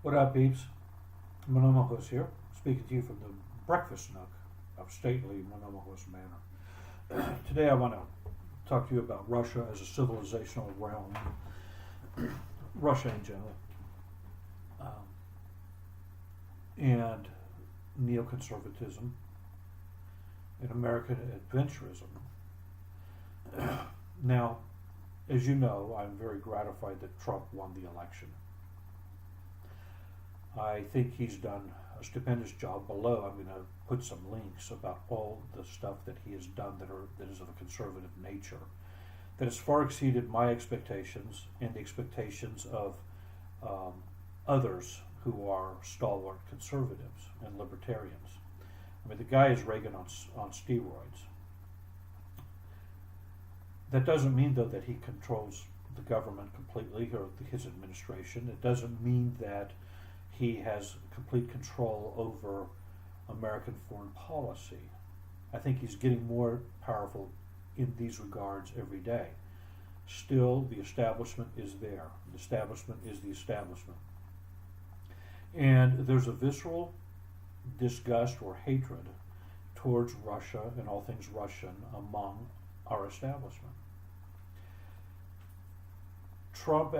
What up, peeps? Monomahos here, speaking to you from the breakfast nook of stately Monomahos Manor. Today I want to talk to you about Russia as a civilizational realm, Russia in general, um, and neoconservatism and American adventurism. Now, as you know, I'm very gratified that Trump won the election. I think he's done a stupendous job. Below, I'm going to put some links about all the stuff that he has done that is of a conservative nature, that has far exceeded my expectations and the expectations of others who are stalwart conservatives and libertarians. I mean, the guy is Reagan on steroids. That doesn't mean, though, that he controls the government completely or his administration. It doesn't mean that he has complete control over American foreign policy. I think he's getting more powerful in these regards every day. Still, the establishment is there. The establishment is the establishment. And there's a visceral disgust or hatred towards Russia and all things Russian among our establishment. Trump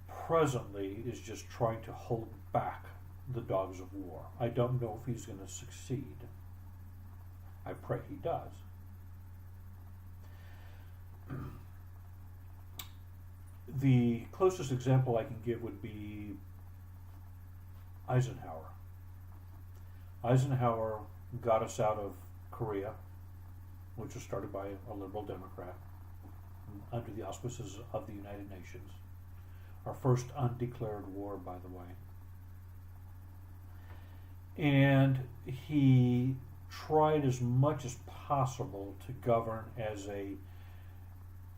presently is just trying to hold back the dogs of war. I don't know if he's going to succeed. I pray he does. The closest example I can give would be Eisenhower. Eisenhower got us out of Korea, which was started by a liberal Democrat under the auspices of the United Nations. Our first undeclared war, by the way. And he tried as much as possible to govern as a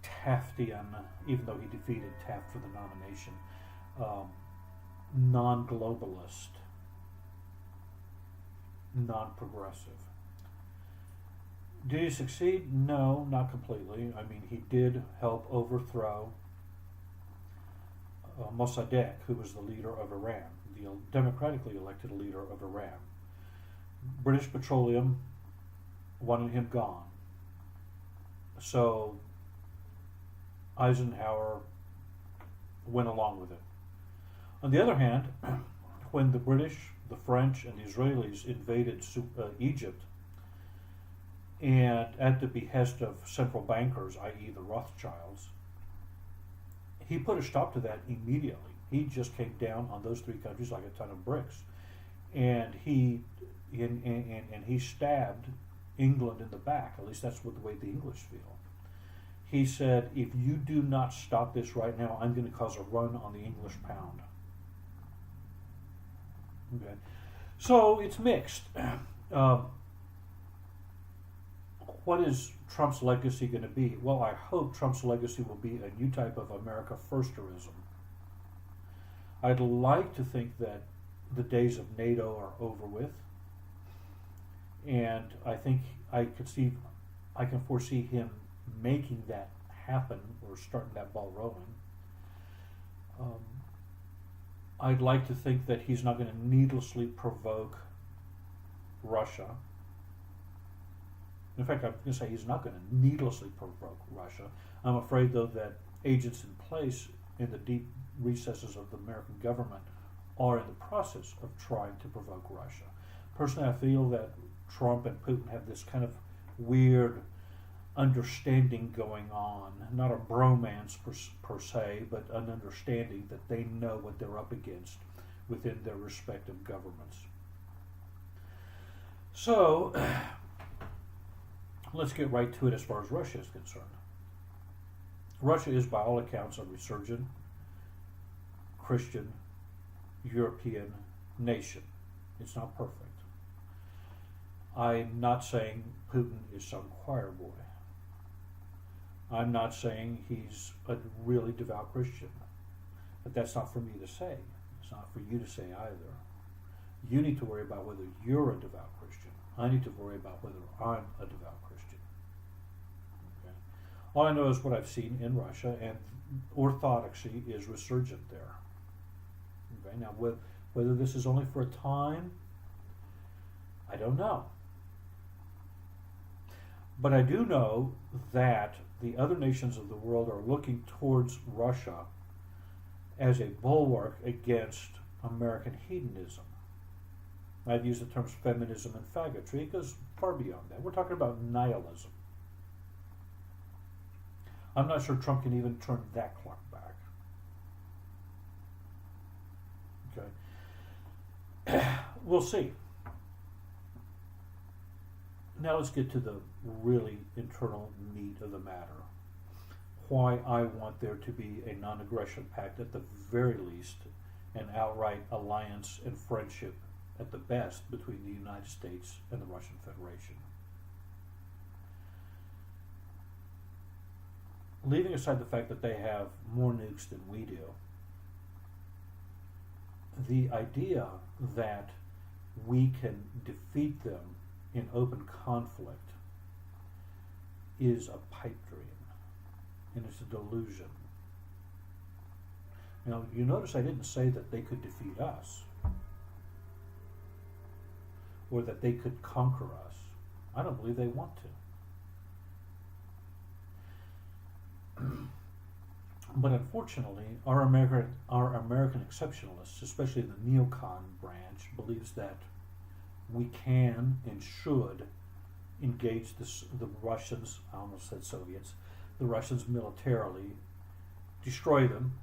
Taftian, even though he defeated Taft for the nomination, non-globalist, non-progressive. Did he succeed? No, not completely. I mean, he did help overthrow Mossadegh, who was the leader of Iran, the democratically elected leader of Iran. British Petroleum wanted him gone. So Eisenhower went along with it. On the other hand, when the British, the French, and the Israelis invaded Egypt, and at the behest of central bankers, i.e. the Rothschilds, he put a stop to that immediately. He just came down on those three countries like a ton of bricks, and he stabbed England in the back. At least that's what the way the English feel. He said, "If you do not stop this right now, I'm going to cause a run on the English pound." Okay, so it's mixed. What is Trump's legacy going to be? Well, I hope Trump's legacy will be a new type of America Firsterism. I'd like to think that the days of NATO are over with, and I think I can foresee him making that happen or starting that ball rolling. I'd like to think that he's not going to needlessly provoke Russia. In fact, I'm going to say he's not going to needlessly provoke Russia. I'm afraid, though, that agents in place in the deep recesses of the American government are in the process of trying to provoke Russia. Personally, I feel that Trump and Putin have this kind of weird understanding going on. Not a bromance per se, but an understanding that they know what they're up against within their respective governments. So, let's get right to it as far as Russia is concerned. Russia is, by all accounts, a resurgent Christian European nation. It's not perfect. I'm not saying Putin is some choir boy. I'm not saying he's a really devout Christian. But that's not for me to say. It's not for you to say either. You need to worry about whether you're a devout Christian. I need to worry about whether I'm a devout Christian. Okay? All I know is what I've seen in Russia, and orthodoxy is resurgent there. Okay? Now, Whether this is only for a time, I don't know. But I do know that the other nations of the world are looking towards Russia as a bulwark against American hedonism. I've used the terms feminism and faggotry. It goes far beyond that. We're talking about nihilism. I'm not sure Trump can even turn that clock back. Okay. We'll see. Now let's get to the really internal meat of the matter. Why I want there to be a non-aggression pact at the very least, an outright alliance and friendship at the best between the United States and the Russian Federation. Leaving aside the fact that they have more nukes than we do, the idea that we can defeat them in open conflict is a pipe dream, and it's a delusion. Now, you notice I didn't say that they could defeat us, or that they could conquer us. I don't believe they want to. But unfortunately, our American exceptionalists, especially the neocon branch, believes that we can and should engage the Russians, I almost said Soviets, the Russians militarily, destroy them,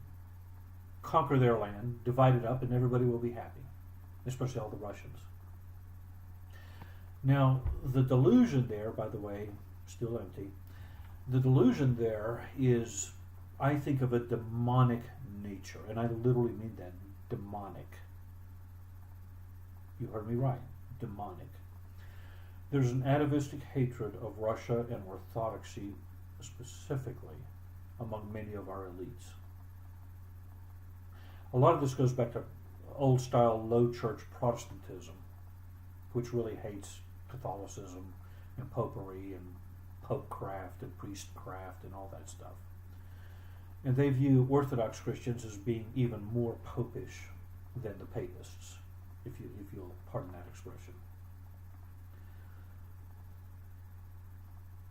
conquer their land, divide it up, and everybody will be happy, especially all the Russians. Now, the delusion there, by the way, still empty, the delusion there is, I think, of a demonic nature, and I literally mean that, demonic. You heard me right, demonic. There's an atavistic hatred of Russia and orthodoxy specifically among many of our elites. A lot of this goes back to old-style low-church Protestantism, which really hates Catholicism and popery and popecraft and priestcraft and all that stuff. And they view Orthodox Christians as being even more popish than the papists, if you'll pardon that expression.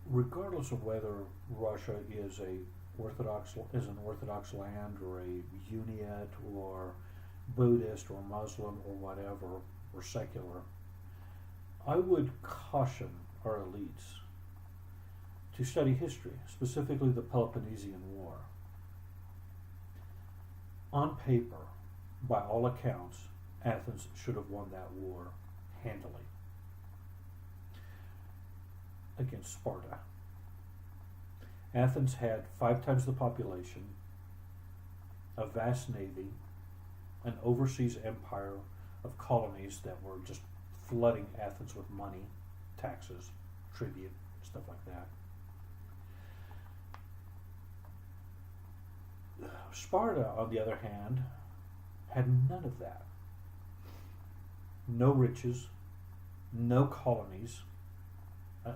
Regardless of whether Russia is an Orthodox land or a Uniate or Buddhist or Muslim or whatever, or secular, I would caution our elites to study history, specifically the Peloponnesian War. On paper, by all accounts, Athens should have won that war handily against Sparta. Athens had 5 times the population, a vast navy, an overseas empire of colonies that were just flooding Athens with money, taxes, tribute, stuff like that. Sparta, on the other hand, had none of that. No riches, no colonies.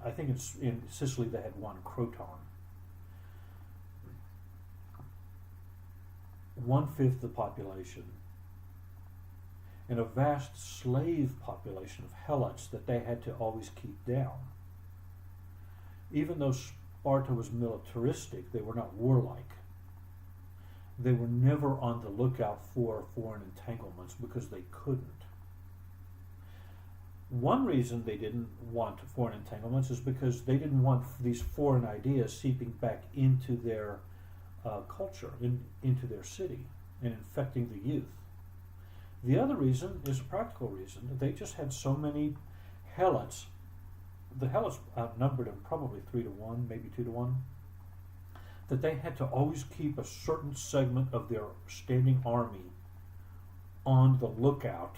I think in Sicily they had one, Croton. 1/5 the population, and a vast slave population of helots that they had to always keep down. Even though Sparta was militaristic, they were not warlike. They were never on the lookout for foreign entanglements because they couldn't. One reason they didn't want foreign entanglements is because they didn't want these foreign ideas seeping back into their culture, into their city, and infecting the youth. The other reason is a practical reason. They just had so many helots. The helots outnumbered them probably 3-1, maybe 2-1, that they had to always keep a certain segment of their standing army on the lookout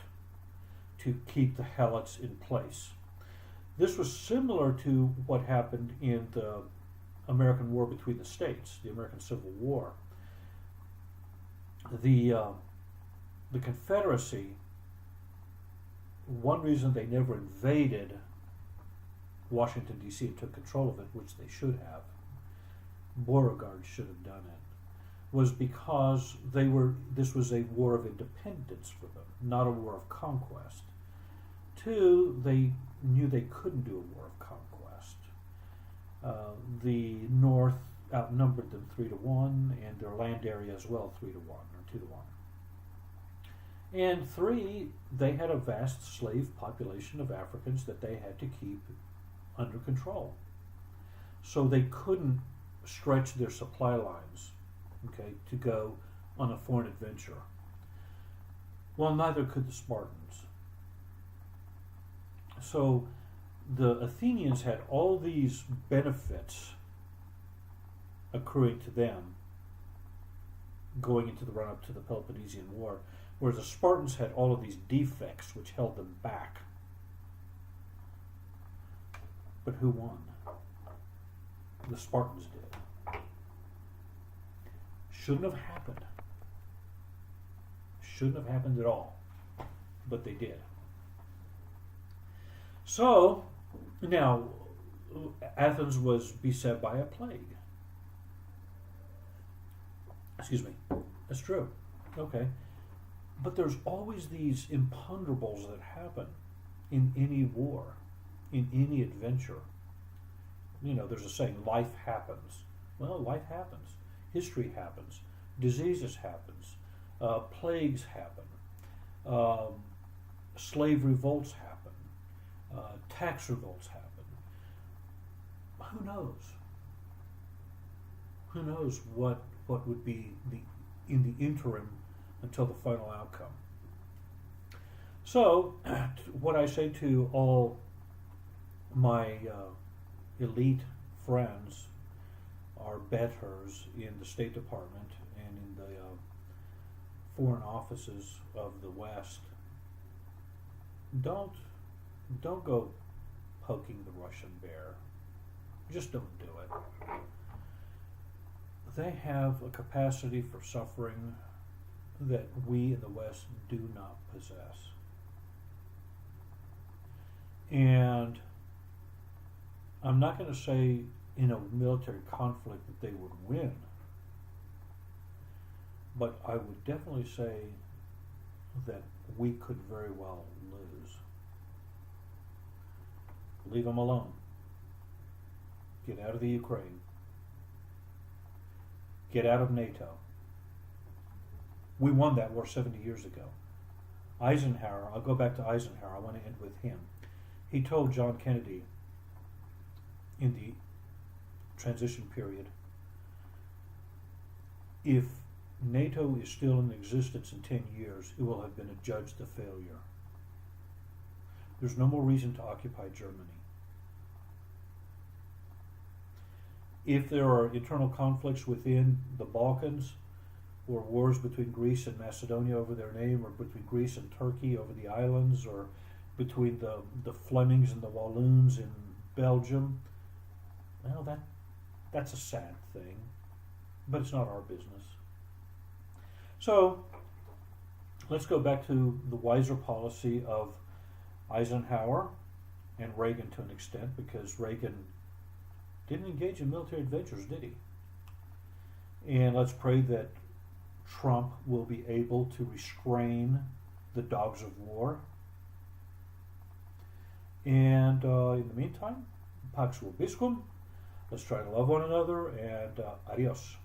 to keep the helots in place. This was similar to what happened in the American War between the states, the American Civil War. The Confederacy, one reason they never invaded Washington, D.C. and took control of it, which they should have, Beauregard should have done it, was because this was a war of independence for them, not a war of conquest. Two, they knew they couldn't do a war of conquest. The North outnumbered them 3-1, and their land area as well 3-1 or 2-1. And three, they had a vast slave population of Africans that they had to keep under control. So they couldn't stretch their supply lines, okay, to go on a foreign adventure. Well, neither could the Spartans. So the Athenians had all these benefits accruing to them going into the run-up to the Peloponnesian War, whereas the Spartans had all of these defects which held them back. But who won? The Spartans did. Shouldn't have happened. Shouldn't have happened at all. But they did. So, now, Athens was beset by a plague. Excuse me. That's true. Okay. But there's always these imponderables that happen in any war, in any adventure. You know, there's a saying, life happens. Well, life happens. History happens. Diseases happens. Plagues happen. Slave revolts happen. Tax revolts happen. Who knows? Who knows what would be in the interim until the final outcome. So, what I say to all my elite friends, our betters in the State Department and in the foreign offices of the West, don't go poking the Russian bear. Just don't do it. They have a capacity for suffering that we in the West do not possess. And I'm not going to say in a military conflict that they would win, but I would definitely say that we could very well lose. Leave them alone. Get out of the Ukraine. Get out of NATO. We won that war 70 years ago. Eisenhower, I'll go back to Eisenhower, I want to end with him. He told John Kennedy in the transition period, if NATO is still in existence in 10 years, it will have been adjudged a failure. There's no more reason to occupy Germany. If there are internal conflicts within the Balkans, or wars between Greece and Macedonia over their name, or between Greece and Turkey over the islands, or between the Flemings and the Walloons in Belgium, well, that's a sad thing, but it's not our business. So let's go back to the wiser policy of Eisenhower and Reagan to an extent, because Reagan didn't engage in military adventures, did he? And let's pray that Trump will be able to restrain the dogs of war. And in the meantime, Pax Vobiscum. Let's try to love one another, and adios.